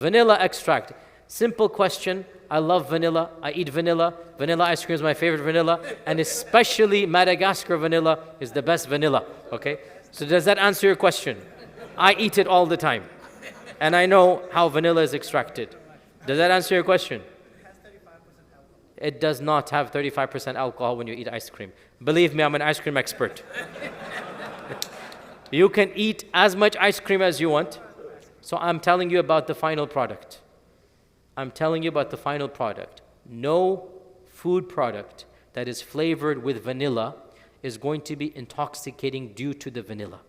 Vanilla extract. Simple question. I love vanilla. I eat vanilla. Vanilla ice cream is my favorite vanilla. And especially Madagascar vanilla is the best vanilla. Okay? So does that answer your question? I eat it all the time. And I know how vanilla is extracted. Does that answer your question? It does not have 35% alcohol when you eat ice cream. Believe me, I'm an ice cream expert. You can eat as much ice cream as you want. So I'm telling you about the final product. I'm telling you about the final product. No food product that is flavored with vanilla is going to be intoxicating due to the vanilla.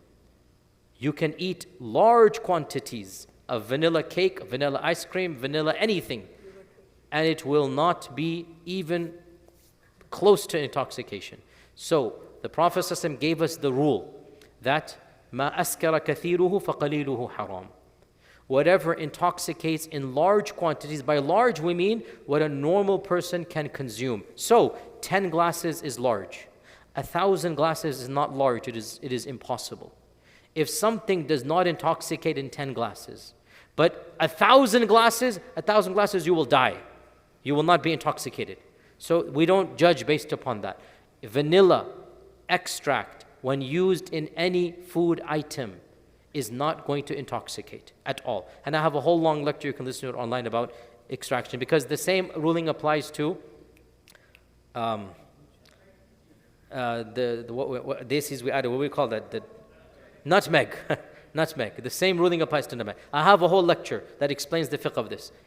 You can eat large quantities of vanilla cake, vanilla ice cream, vanilla anything, and it will not be even close to intoxication. So the Prophet ﷺ gave us the rule that مَا أَسْكَرَ كَثِيرُهُ فَقَلِيلُهُ حَرَامٌ. Whatever intoxicates in large quantities, by large we mean what a normal person can consume. So 10 glasses is large. 1,000 glasses is not large, it is impossible. If something does not intoxicate in 10 glasses, but 1,000 glasses you will die. You will not be intoxicated. So we don't judge based upon that. Vanilla extract, when used in any food item, is not going to intoxicate at all. And I have a whole long lecture, you can listen to it online, about extraction, because the same ruling applies to this is we added, what we call that, the nutmeg. Nutmeg. The same ruling applies to nutmeg. I have a whole lecture that explains the fiqh of this.